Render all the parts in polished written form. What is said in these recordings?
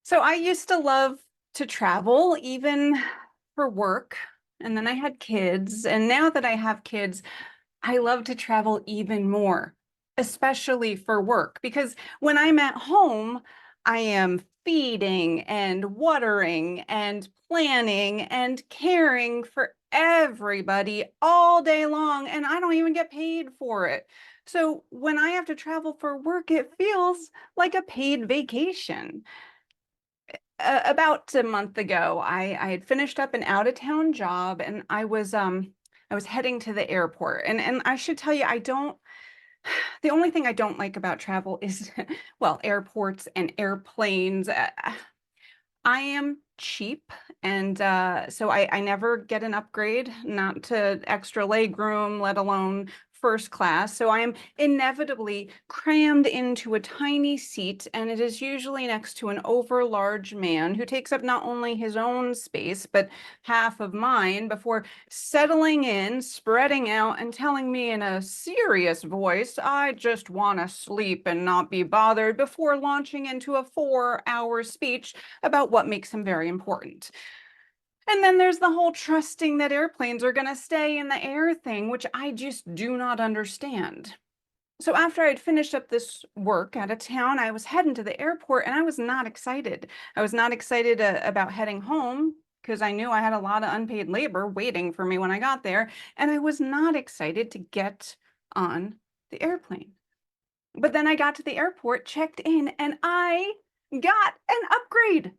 So I used to love to travel, even for work. And then I had kids. And now that I have kids, I love to travel even more, especially for work. Because when I'm at home, I am feeding and watering and planning and caring for everybody all day long. And I don't even get paid for it. So when I have to travel for work, it feels like a paid vacation. About a month ago, I had finished up an out-of-town job and I was heading to the airport. And I should tell you, the only thing I don't like about travel is well, airports and airplanes. I am cheap, and so I never get an upgrade, not to extra leg room, let alone first class. So I am inevitably crammed into a tiny seat, and it is usually next to an overlarge man who takes up not only his own space, but half of mine before settling in, spreading out, and telling me in a serious voice, I just want to sleep and not be bothered before launching into a 4-hour speech about what makes him very important. And then there's the whole trusting that airplanes are going to stay in the air thing, which I just do not understand. So after I'd finished up this work out of town, I was heading to the airport and I was not excited. I was not excited about heading home because I knew I had a lot of unpaid labor waiting for me when I got there. And I was not excited to get on the airplane. But then I got to the airport, checked in, and I got an upgrade.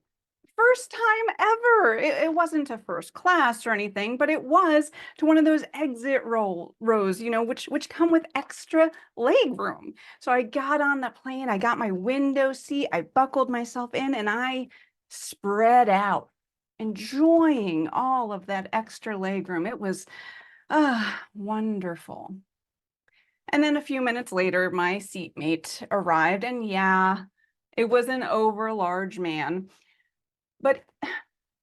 First time ever. It wasn't a first class or anything, but it was to one of those exit rows, which come with extra leg room. So I got on the plane, I got my window seat, I buckled myself in, and I spread out, enjoying all of that extra leg room. It was wonderful. And then a few minutes later, my seatmate arrived, and yeah, it was an overlarge man. But,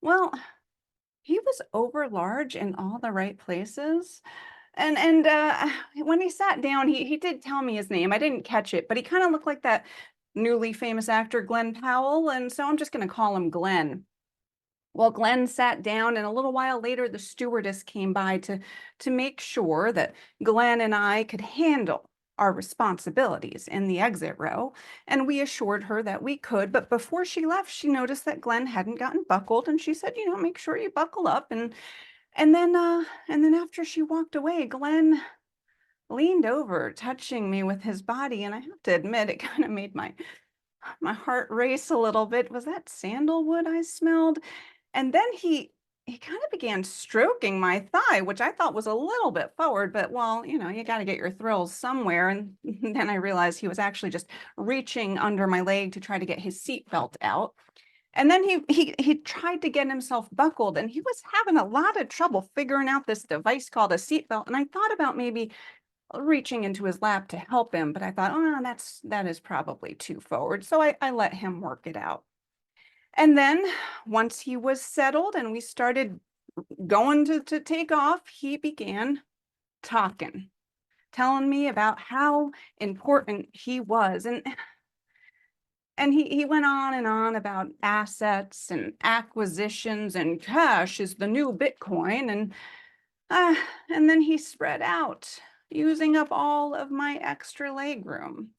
well, he was over large in all the right places. And when he sat down, he did tell me his name. I didn't catch it, but he kind of looked like that newly famous actor Glenn Powell, and so I'm just going to call him Glenn. Well, Glenn sat down, and a little while later, the stewardess came by to make sure that Glenn and I could handle our responsibilities in the exit row. And we assured her that we could. But before she left, she noticed that Glenn hadn't gotten buckled, and she said, make sure you buckle up. And then after she walked away, Glenn leaned over, touching me with his body, and I have to admit, it kind of made my heart race a little bit. Was that sandalwood I smelled? And then he kind of began stroking my thigh, which I thought was a little bit forward, but well, you got to get your thrills somewhere. And then I realized he was actually just reaching under my leg to try to get his seatbelt out. And then he tried to get himself buckled, and he was having a lot of trouble figuring out this device called a seatbelt. And I thought about maybe reaching into his lap to help him, but I thought, oh, that is probably too forward. So I let him work it out. And then once he was settled and we started going to take off, he began talking, telling me about how important he was. And he went on and on about assets and acquisitions, and cash is the new Bitcoin. And then he spread out, using up all of my extra leg room.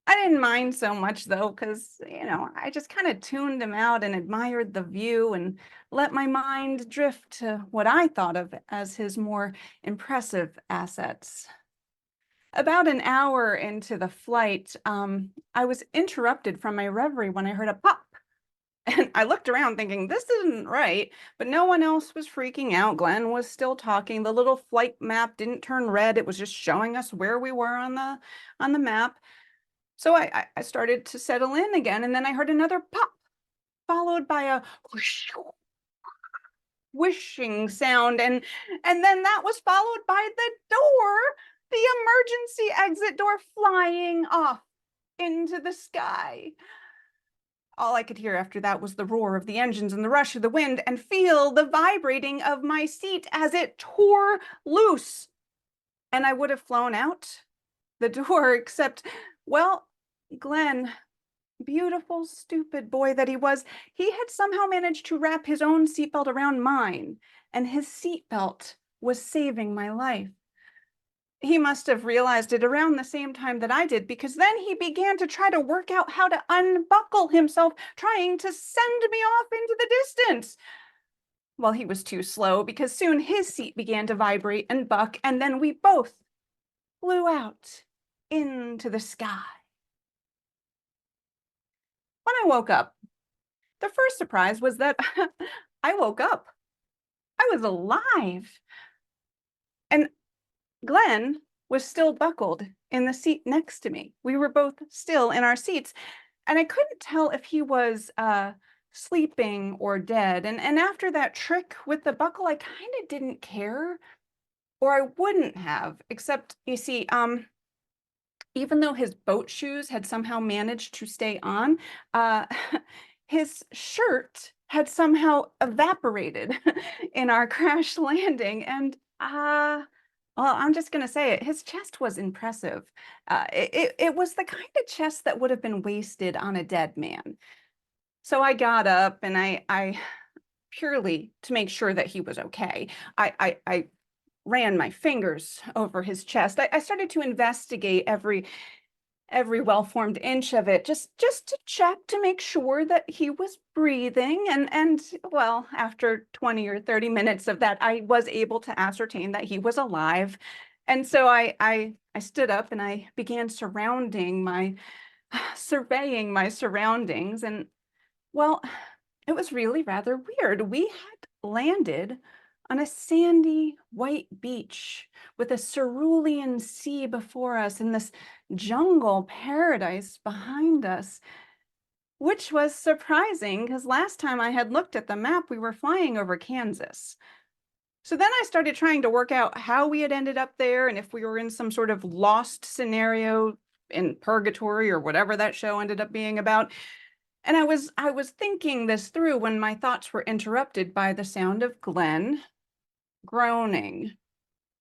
I didn't mind so much though, because, I just kind of tuned him out and admired the view and let my mind drift to what I thought of as his more impressive assets. About an hour into the flight, I was interrupted from my reverie when I heard a pop. And I looked around thinking, this isn't right, but no one else was freaking out. Glenn was still talking. The little flight map didn't turn red. It was just showing us where we were on the map. So I started to settle in again, and then I heard another pop, followed by a whoosh, whooshing sound, and then that was followed by the emergency exit door flying off into the sky. All I could hear after that was the roar of the engines and the rush of the wind, and feel the vibrating of my seat as it tore loose. And I would have flown out the door, except, well, Glenn beautiful, stupid boy that he was, he had somehow managed to wrap his own seatbelt around mine, and his seatbelt was saving my life. He must have realized it around the same time that I did, because then he began to try to work out how to unbuckle himself, trying to send me off into the distance. Well, he was too slow, because soon his seat began to vibrate and buck, and then we both flew out into the sky. When I woke up, the first surprise was that I woke up. I was alive. And Glenn was still buckled in the seat next to me. We were both still in our seats, and I couldn't tell if he was sleeping or dead. And after that trick with the buckle, I kind of didn't care, or I wouldn't have, except you see, even though his boat shoes had somehow managed to stay on, uh, his shirt had somehow evaporated in our crash landing. And well, I'm just going to say it. His chest was impressive. It was the kind of chest that would have been wasted on a dead man. So I got up and I purely to make sure that he was okay, I ran my fingers over his chest. I started to investigate every well-formed inch of it, just to check to make sure that he was breathing. And well, after 20 or 30 minutes of that, I was able to ascertain that he was alive. And so I stood up and I began surveying my surroundings. And well, it was really rather weird. We had landed on a sandy white beach with a cerulean sea before us and this jungle paradise behind us, which was surprising because last time I had looked at the map, we were flying over Kansas. So then I started trying to work out how we had ended up there and if we were in some sort of lost scenario in purgatory or whatever that show ended up being about. And I was thinking this through when my thoughts were interrupted by the sound of Glenn groaning.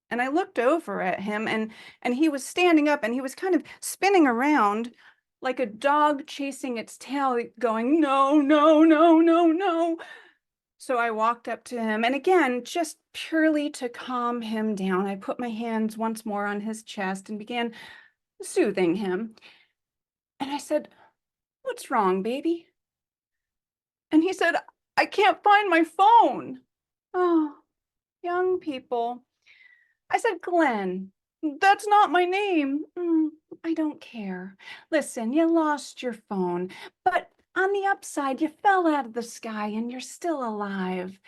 And I looked over at him and he was standing up and he was kind of spinning around like a dog chasing its tail, going, no, no, no, no, no. So I walked up to him, and again, just purely to calm him down, I put my hands once more on his chest and began soothing him. And I said, "What's wrong, baby?" And he said, "I can't find my phone." Oh, young people. I said, "Glenn, that's not my name." I don't care. Listen, you lost your phone, but on the upside, you fell out of the sky and you're still alive.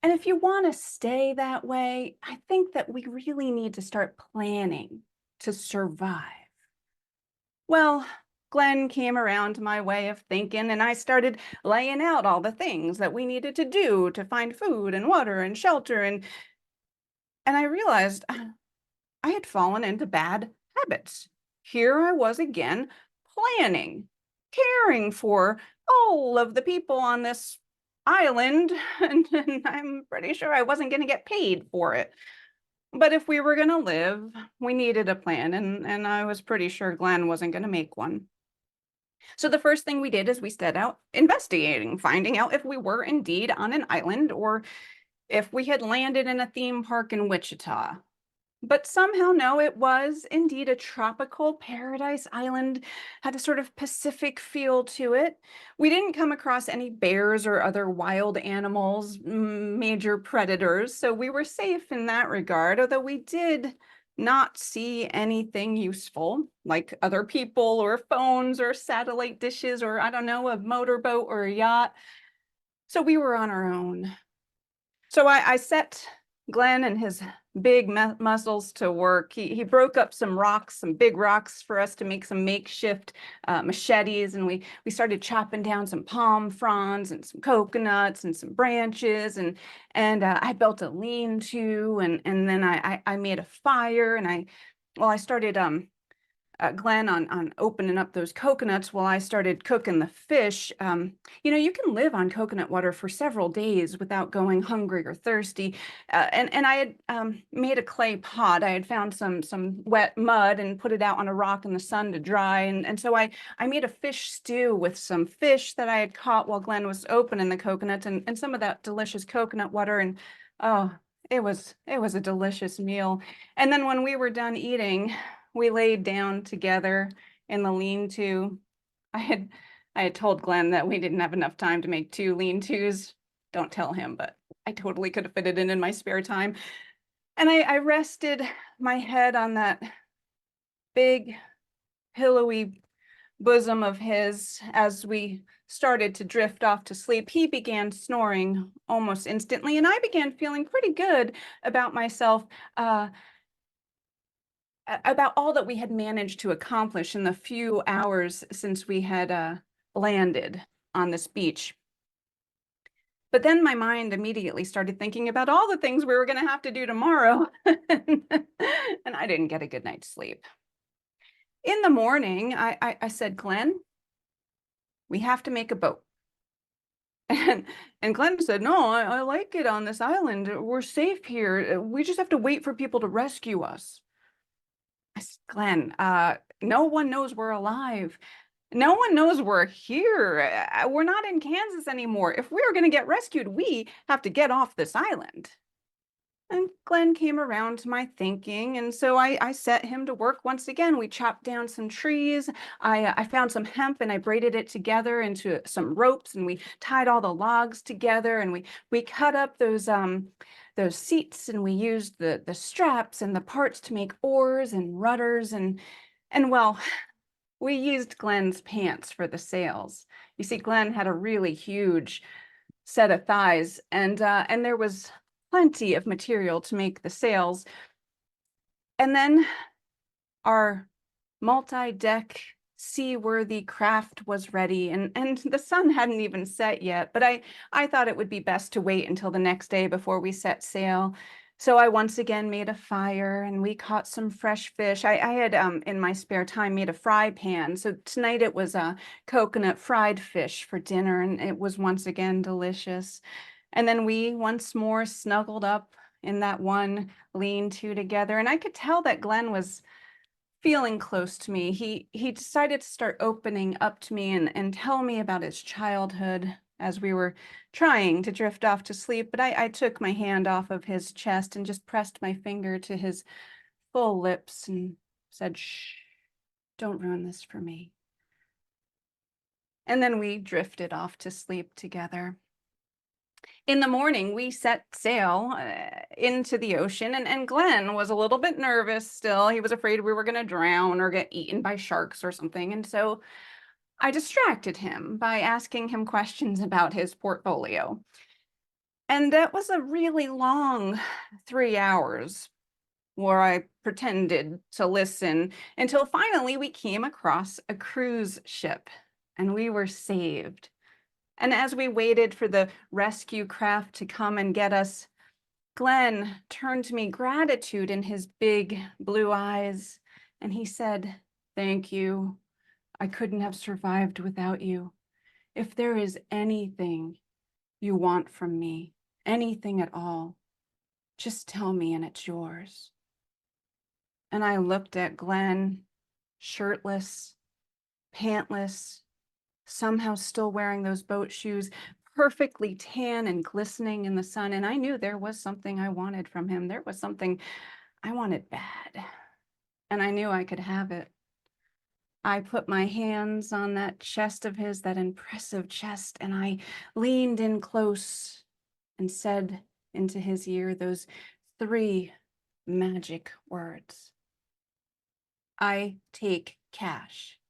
And if you want to stay that way, I think that we really need to start planning to survive. Well, Glenn came around to my way of thinking, and I started laying out all the things that we needed to do to find food and water and shelter. And I realized I had fallen into bad habits. Here I was again, planning, caring for all of the people on this island, and I'm pretty sure I wasn't going to get paid for it. But if we were going to live, we needed a plan, and I was pretty sure Glenn wasn't going to make one. So the first thing we did is we set out investigating, finding out if we were indeed on an island or if we had landed in a theme park in Wichita. But somehow, no, it was indeed a tropical paradise island, had a sort of Pacific feel to it. We didn't come across any bears or other wild animals, major predators, so we were safe in that regard, although we did not see anything useful, like other people or phones or satellite dishes or, I don't know, a motorboat or a yacht. So we were on our own. So I set Glenn and his big muscles to work. He broke up some rocks, some big rocks for us to make some makeshift machetes, and we started chopping down some palm fronds and some coconuts and some branches, and I built a lean-to, and then I made a fire, and I started Glenn on opening up those coconuts while I started cooking the fish. You can live on coconut water for several days without going hungry or thirsty. And I had made a clay pot. I had found some wet mud and put it out on a rock in the sun to dry. And so I made a fish stew with some fish that I had caught while Glenn was opening the coconuts and some of that delicious coconut water. And oh, it was a delicious meal. And then when we were done eating, we laid down together in the lean-to. I had I had told Glenn that we didn't have enough time to make two lean-tos. Don't tell him, but I totally could have fit it in my spare time. And I rested my head on that big, pillowy bosom of his as we started to drift off to sleep. He began snoring almost instantly, and I began feeling pretty good about myself. About all that we had managed to accomplish in the few hours since we had landed on this beach. But then my mind immediately started thinking about all the things we were going to have to do tomorrow. And I didn't get a good night's sleep. In the morning, I said, Glenn, we have to make a boat. And Glenn said, no, I like it on this island. We're safe here. We just have to wait for people to rescue us. I said, Glenn, no one knows we're alive. No one knows we're here. We're not in Kansas anymore. If we're going to get rescued, we have to get off this island. And Glenn came around to my thinking, and so I set him to work once again. We chopped down some trees. I found some hemp and I braided it together into some ropes, and we tied all the logs together, and we cut up those seats, and we used the straps and the parts to make oars and rudders, and well, we used Glenn's pants for the sails. You see, Glenn had a really huge set of thighs, and there was plenty of material to make the sails. And then our multi-deck seaworthy craft was ready, and the sun hadn't even set yet, but I thought it would be best to wait until the next day before we set sail. So I once again made a fire, and we caught some fresh fish. I had in my spare time made a fry pan. So tonight it was a coconut fried fish for dinner, and it was once again delicious. And then we once more snuggled up in that one lean-to together, and I could tell that Glenn was feeling close to me. He decided to start opening up to me and tell me about his childhood as we were trying to drift off to sleep. But I took my hand off of his chest and just pressed my finger to his full lips and said, shh, don't ruin this for me. And then we drifted off to sleep together. In the morning, we set sail into the ocean, and Glenn was a little bit nervous still. He was afraid we were going to drown or get eaten by sharks or something. And so I distracted him by asking him questions about his portfolio. And that was a really long 3 hours where I pretended to listen until finally we came across a cruise ship and we were saved. And as we waited for the rescue craft to come and get us, Glenn turned to me, gratitude in his big blue eyes, and he said, thank you. I couldn't have survived without you. If there is anything you want from me, anything at all, just tell me and it's yours. And I looked at Glenn, shirtless, pantless, somehow still wearing those boat shoes, perfectly tan and glistening in the sun. And I knew there was something I wanted from him. There was something I wanted bad, and I knew I could have it. I put my hands on that chest of his, that impressive chest, and I leaned in close and said into his ear those three magic words. I take cash.